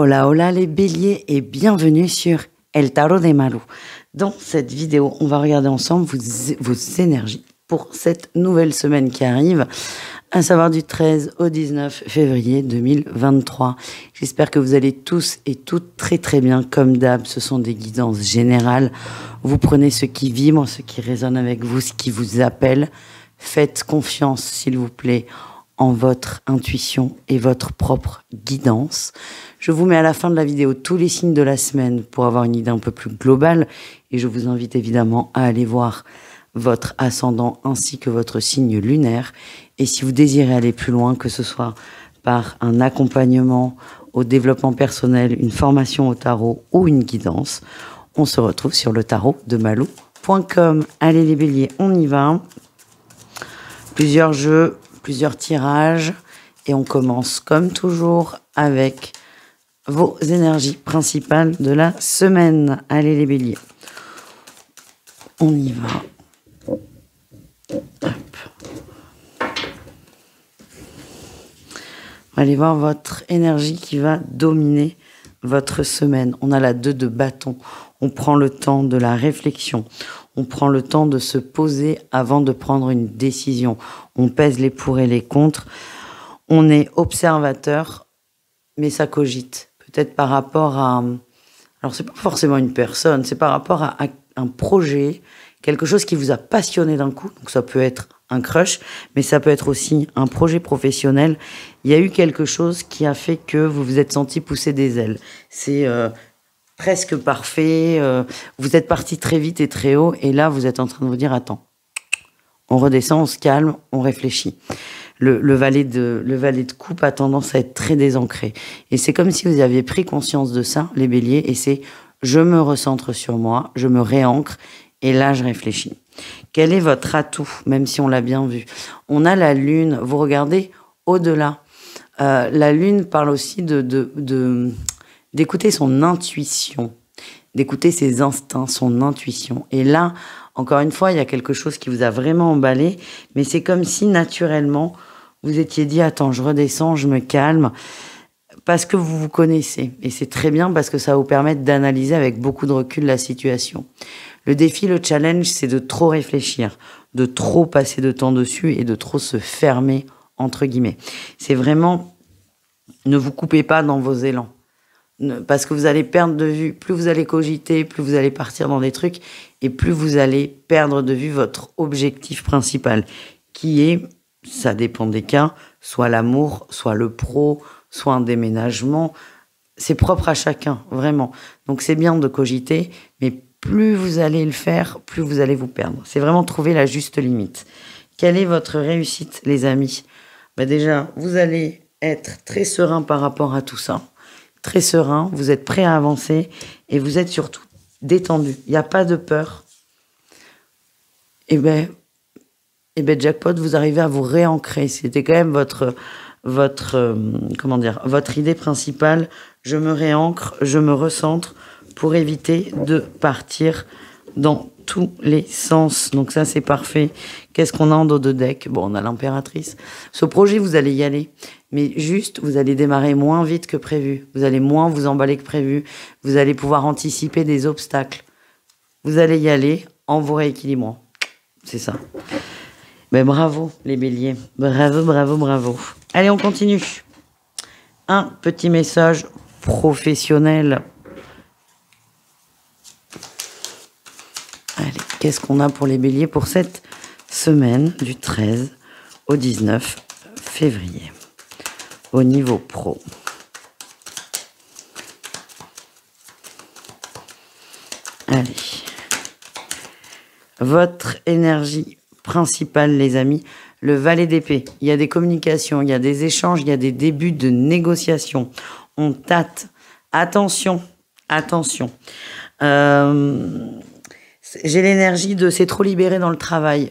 Hola, hola les béliers et bienvenue sur El Tarot de Malu. Dans cette vidéo, on va regarder ensemble vos énergies pour cette nouvelle semaine qui arrive, à savoir du 13 au 19 février 2023. J'espère que vous allez tous et toutes très très bien. Comme d'hab, ce sont des guidances générales. Vous prenez ce qui vibre, ce qui résonne avec vous, ce qui vous appelle. Faites confiance, s'il vous plaît, en votre intuition et votre propre guidance. Je vous mets à la fin de la vidéo tous les signes de la semaine pour avoir une idée un peu plus globale et je vous invite évidemment à aller voir votre ascendant ainsi que votre signe lunaire. Et si vous désirez aller plus loin, que ce soit par un accompagnement au développement personnel, une formation au tarot ou une guidance, on se retrouve sur le tarot de Malou.com. Allez les béliers, on y va. Plusieurs jeux, plusieurs tirages et on commence comme toujours avec vos énergies principales de la semaine. Allez les béliers, on y va. Hop. Allez voir votre énergie qui va dominer votre semaine. On a la 2 de bâton. On prend le temps de la réflexion. On prend le temps de se poser avant de prendre une décision. On pèse les pour et les contre. On est observateur, mais ça cogite. Peut-être par rapport à... Alors, c'est pas forcément une personne, c'est par rapport à un projet, quelque chose qui vous a passionné d'un coup. Donc, ça peut être un crush, mais ça peut être aussi un projet professionnel. Il y a eu quelque chose qui a fait que vous vous êtes senti pousser des ailes. C'est... presque parfait, vous êtes parti très vite et très haut, et là, vous êtes en train de vous dire, attends, on redescend, on se calme, on réfléchit. Le valet de coupe a tendance à être très désancré. Et c'est comme si vous aviez pris conscience de ça, les béliers, et c'est, je me recentre sur moi, je me réancre, et là, je réfléchis. Quel est votre atout, même si on l'a bien vu? On a la lune, vous regardez au-delà. La lune parle aussi d'écouter son intuition, d'écouter ses instincts, son intuition. Et là, encore une fois, il y a quelque chose qui vous a vraiment emballé, mais c'est comme si naturellement, vous étiez dit, attends, je redescends, je me calme, parce que vous vous connaissez. Et c'est très bien parce que ça va vous permettre d'analyser avec beaucoup de recul la situation. Le défi, le challenge, c'est de trop réfléchir, de trop passer de temps dessus et de trop se fermer, entre guillemets. C'est vraiment, ne vous coupez pas dans vos élans. Parce que vous allez perdre de vue, plus vous allez cogiter, plus vous allez partir dans des trucs, et plus vous allez perdre de vue votre objectif principal, qui est, ça dépend des cas, soit l'amour, soit le pro, soit un déménagement. C'est propre à chacun, vraiment. Donc c'est bien de cogiter, mais plus vous allez le faire, plus vous allez vous perdre. C'est vraiment trouver la juste limite. Quelle est votre réussite, les amis? Déjà, vous allez être très serein par rapport à tout ça. Très serein, vous êtes prêt à avancer et vous êtes surtout détendu. Il n'y a pas de peur. Et jackpot, vous arrivez à vous réancrer. C'était quand même votre idée principale. Je me réancre, je me recentre pour éviter de partir dans tous les sens. Donc ça, c'est parfait. Qu'est-ce qu'on a en dos de deck? Bon, on a l'impératrice. Ce projet, vous allez y aller. Mais juste, vous allez démarrer moins vite que prévu. Vous allez moins vous emballer que prévu. Vous allez pouvoir anticiper des obstacles. Vous allez y aller en vous rééquilibrant. C'est ça. Bravo, les béliers. Bravo, bravo, bravo. Allez, on continue. Un petit message professionnel. Allez, qu'est-ce qu'on a pour les béliers pour cette semaine du 13 au 19 février au niveau pro? Allez. Votre énergie principale, les amis, le valet d'épée. Il y a des communications, il y a des échanges, il y a des débuts de négociations. On tâte. Attention, attention. J'ai l'énergie de c'est trop libéré dans le travail.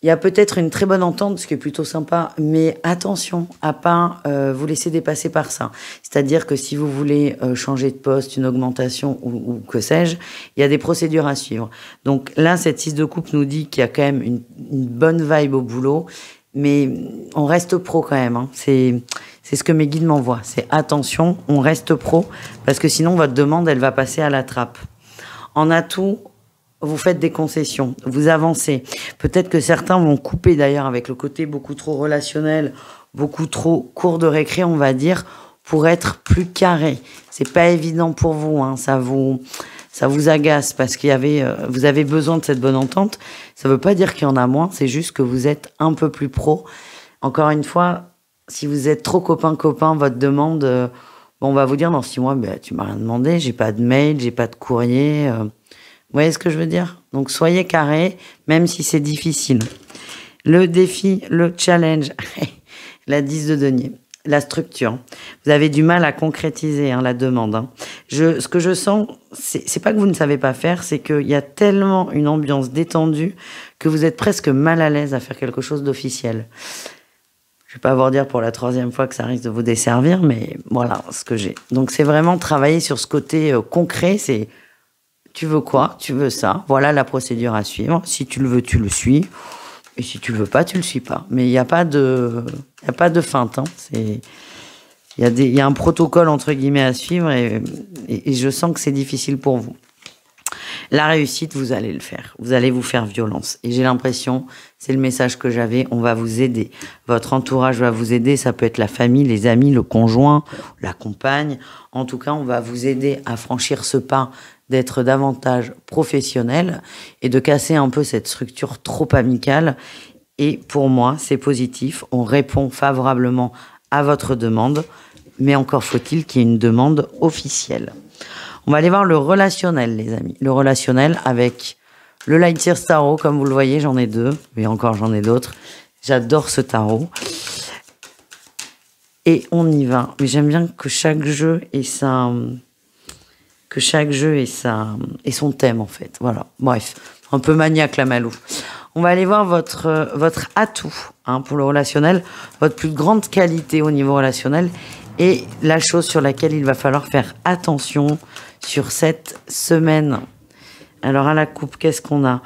Il y a peut-être une très bonne entente, ce qui est plutôt sympa, mais attention à pas vous laisser dépasser par ça. C'est-à-dire que si vous voulez changer de poste, une augmentation ou que sais-je, il y a des procédures à suivre. Donc là, cette 6 de coupe nous dit qu'il y a quand même une bonne vibe au boulot, mais on reste pro quand même. Hein. C'est C'est ce que mes guides m'envoient. C'est attention, on reste pro, parce que sinon votre demande, elle va passer à la trappe. En atout, vous faites des concessions, vous avancez. Peut-être que certains vont couper d'ailleurs avec le côté beaucoup trop relationnel, beaucoup trop court de récré, on va dire, pour être plus carré. C'est pas évident pour vous, hein. Ça vous agace parce vous avez besoin de cette bonne entente. Ça veut pas dire qu'il y en a moins, c'est juste que vous êtes un peu plus pro. Encore une fois, si vous êtes trop copain-copain, votre demande, on va vous dire dans 6 mois, tu m'as rien demandé, j'ai pas de mail, j'ai pas de courrier. Vous voyez ce que je veux dire? Donc soyez carré, même si c'est difficile. Le défi, le challenge, la 10 de denier, la structure. Vous avez du mal à concrétiser la demande. Hein. Ce que je sens, c'est pas que vous ne savez pas faire, c'est qu'il y a tellement une ambiance détendue que vous êtes presque mal à l'aise à faire quelque chose d'officiel. Je vais pas vous dire pour la 3e fois que ça risque de vous desservir, mais voilà ce que j'ai. Donc c'est vraiment travailler sur ce côté concret, c'est tu veux quoi? Tu veux ça? Voilà la procédure à suivre. Si tu le veux, tu le suis. Et si tu le veux pas, tu le suis pas. Mais il n'y a pas de feinte. Hein. Il y a un protocole entre guillemets à suivre et je sens que c'est difficile pour vous. La réussite, vous allez le faire. Vous allez vous faire violence. Et j'ai l'impression, c'est le message que j'avais, on va vous aider. Votre entourage va vous aider. Ça peut être la famille, les amis, le conjoint, la compagne. En tout cas, on va vous aider à franchir ce pas d'être davantage professionnel et de casser un peu cette structure trop amicale. Et pour moi, c'est positif. On répond favorablement à votre demande, mais encore faut-il qu'il y ait une demande officielle. On va aller voir le relationnel, les amis. Le relationnel avec le Light Years Tarot, comme vous le voyez, j'en ai 2, mais encore j'en ai d'autres. J'adore ce tarot. Et on y va. Mais j'aime bien que chaque jeu ait son thème, en fait. Voilà. Bref. Un peu maniaque, la Malou. On va aller voir votre atout, pour le relationnel, votre plus grande qualité au niveau relationnel et la chose sur laquelle il va falloir faire attention sur cette semaine. Alors, à la coupe, qu'est-ce qu'on a?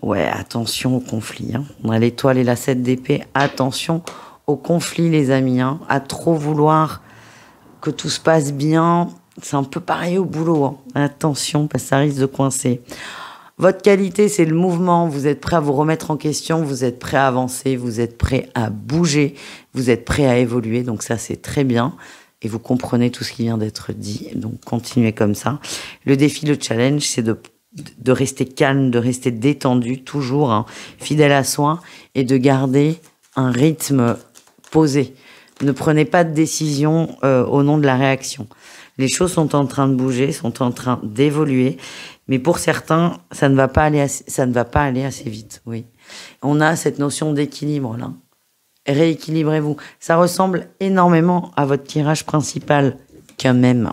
Ouais, attention au conflit. On a l'étoile et la 7 d'épée. Attention au conflit, les amis. À trop vouloir que tout se passe bien. C'est un peu pareil au boulot. Attention, parce que ça risque de coincer. Votre qualité, c'est le mouvement. Vous êtes prêt à vous remettre en question. Vous êtes prêt à avancer. Vous êtes prêt à bouger. Vous êtes prêt à évoluer. Donc ça, c'est très bien. Et vous comprenez tout ce qui vient d'être dit. Donc, continuez comme ça. Le défi, le challenge, c'est de rester calme, de rester détendu, toujours fidèle à soi et de garder un rythme posé. Ne prenez pas de décision au nom de la réaction. Les choses sont en train de bouger, sont en train d'évoluer, mais pour certains, ça ne va pas aller assez vite. Oui, on a cette notion d'équilibre là. Rééquilibrez-vous. Ça ressemble énormément à votre tirage principal, quand même.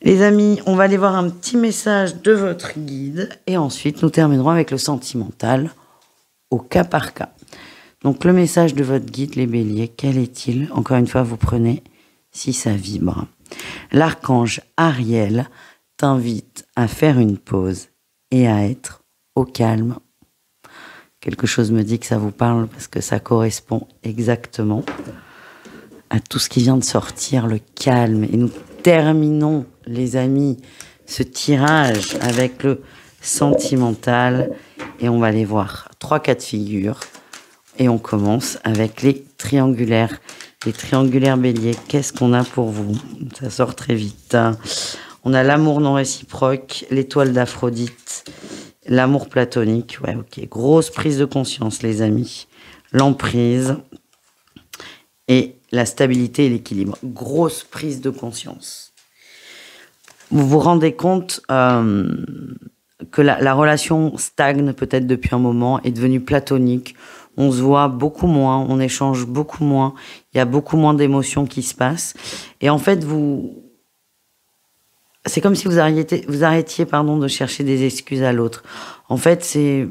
Les amis, on va aller voir un petit message de votre guide et ensuite nous terminerons avec le sentimental au cas par cas. Donc le message de votre guide, les béliers, quel est-il? Encore une fois, vous prenez si ça vibre. L'archange Ariel t'invite à faire une pause et à être au calme. Quelque chose me dit que ça vous parle parce que ça correspond exactement à tout ce qui vient de sortir, le calme. Et nous terminons, les amis, ce tirage avec le sentimental. Et on va aller voir 3 cas de figure. Et on commence avec les triangulaires. Les triangulaires béliers, qu'est-ce qu'on a pour vous? Ça sort très vite. On a l'amour non réciproque, l'étoile d'Aphrodite, l'amour platonique. Ouais, ok. Grosse prise de conscience, les amis. L'emprise et la stabilité et l'équilibre. Grosse prise de conscience. Vous vous rendez compte que la relation stagne peut-être depuis un moment, est devenue platonique. On se voit beaucoup moins, on échange beaucoup moins, il y a beaucoup moins d'émotions qui se passent. Et en fait, c'est comme si vous arrêtiez de chercher des excuses à l'autre. En fait, c'est...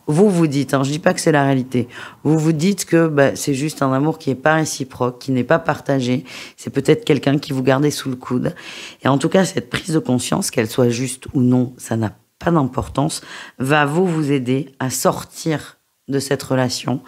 Vous dites, je dis pas que c'est la réalité, vous dites que c'est juste un amour qui est pas réciproque, qui n'est pas partagé, c'est peut-être quelqu'un qui vous gardait sous le coude. Et en tout cas, cette prise de conscience, qu'elle soit juste ou non, ça n'a pas d'importance, va vous aider à sortir de cette relation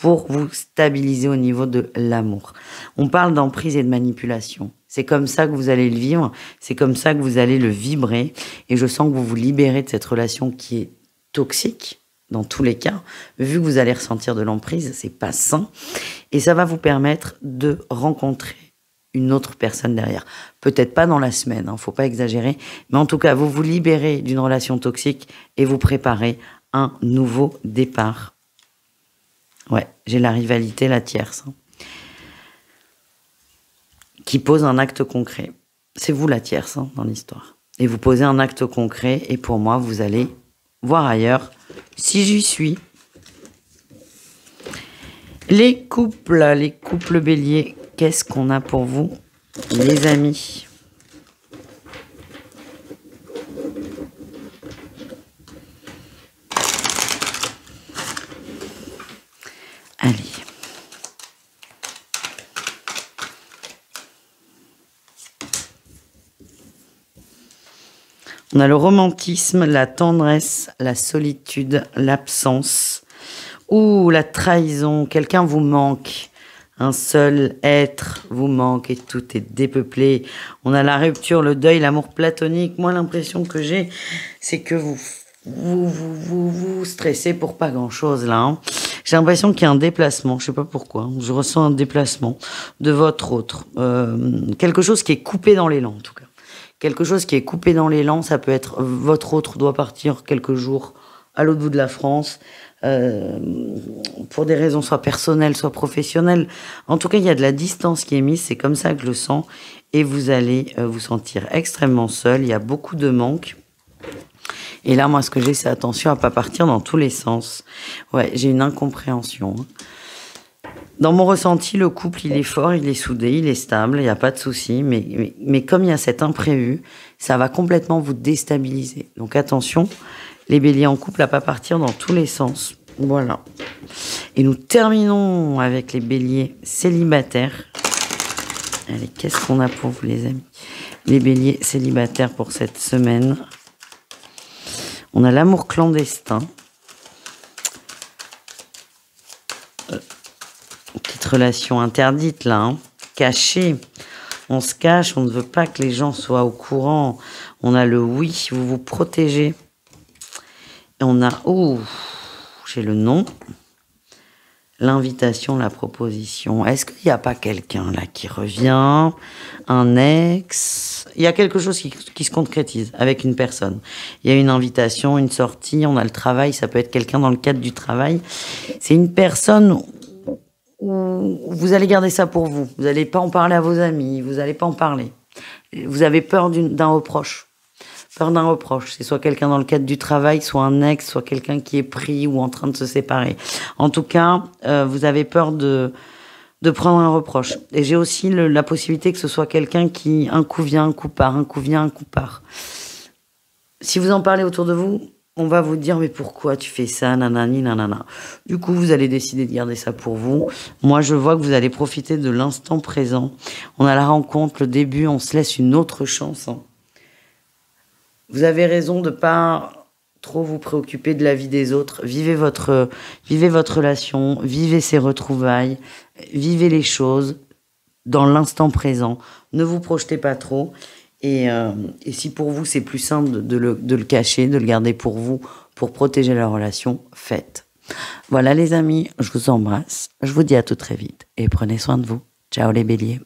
pour vous stabiliser au niveau de l'amour. On parle d'emprise et de manipulation. C'est comme ça que vous allez le vivre, c'est comme ça que vous allez le vibrer. Et je sens que vous vous libérez de cette relation qui est toxique, dans tous les cas. Vu que vous allez ressentir de l'emprise, c'est pas sain. Et ça va vous permettre de rencontrer une autre personne derrière. Peut-être pas dans la semaine, hein, faut pas exagérer. Mais en tout cas, vous vous libérez d'une relation toxique et vous préparez un nouveau départ. Ouais, j'ai la rivalité, la tierce, hein, qui pose un acte concret. C'est vous la tierce, hein, dans l'histoire. Et vous posez un acte concret et pour moi, vous allez voir ailleurs si j'y suis. Les couples béliers, qu'est-ce qu'on a pour vous, les amis? Allez. On a le romantisme, la tendresse, la solitude, l'absence ou la trahison. Quelqu'un vous manque. Un seul être vous manque et tout est dépeuplé. On a la rupture, le deuil, l'amour platonique. Moi, l'impression que j'ai, c'est que vous stressez pour pas grand-chose, là. Hein. J'ai l'impression qu'il y a un déplacement, je sais pas pourquoi. Je ressens un déplacement de votre autre. Quelque chose qui est coupé dans l'élan, en tout cas. Quelque chose qui est coupé dans l'élan, ça peut être votre autre doit partir quelques jours à l'autre bout de la France, pour des raisons soit personnelles, soit professionnelles. En tout cas, il y a de la distance qui est mise, c'est comme ça que je le sens. Et vous allez vous sentir extrêmement seul, il y a beaucoup de manque. Et là, moi, ce que j'ai, c'est attention à pas partir dans tous les sens. Ouais, j'ai une incompréhension. Dans mon ressenti, le couple, il est fort, il est soudé, il est stable, il n'y a pas de souci. Mais comme il y a cet imprévu, ça va complètement vous déstabiliser. Donc attention, les béliers en couple, à pas partir dans tous les sens. Voilà. Et nous terminons avec les béliers célibataires. Allez, qu'est-ce qu'on a pour vous, les amis? Les béliers célibataires pour cette semaine. On a l'amour clandestin. Petite relation interdite, là, hein. Cachée. On se cache, on ne veut pas que les gens soient au courant. On a le oui, vous vous protégez. Et on a, j'ai le non. L'invitation, la proposition. Est-ce qu'il n'y a pas quelqu'un là qui revient? Un ex? Il y a quelque chose qui se concrétise avec une personne. Il y a une invitation, une sortie, on a le travail, ça peut être quelqu'un dans le cadre du travail. C'est une personne où vous allez garder ça pour vous. Vous n'allez pas en parler à vos amis, vous n'allez pas en parler. Vous avez peur d'un reproche. Peur d'un reproche. C'est soit quelqu'un dans le cadre du travail, soit un ex, soit quelqu'un qui est pris ou en train de se séparer. En tout cas, vous avez peur de prendre un reproche. Et j'ai aussi la possibilité que ce soit quelqu'un qui, un coup vient, un coup part, un coup vient, un coup part. Si vous en parlez autour de vous, on va vous dire, mais pourquoi tu fais ça, nanani, nanana. Du coup, vous allez décider de garder ça pour vous. Moi, je vois que vous allez profiter de l'instant présent. On a la rencontre, le début, on se laisse une autre chance, hein. Vous avez raison de pas trop vous préoccuper de la vie des autres. Vivez votre relation, vivez ces retrouvailles, vivez les choses dans l'instant présent. Ne vous projetez pas trop. Et si pour vous, c'est plus simple de le cacher, de le garder pour vous, pour protéger la relation, faites. Voilà les amis, je vous embrasse. Je vous dis à tout très vite et prenez soin de vous. Ciao les béliers.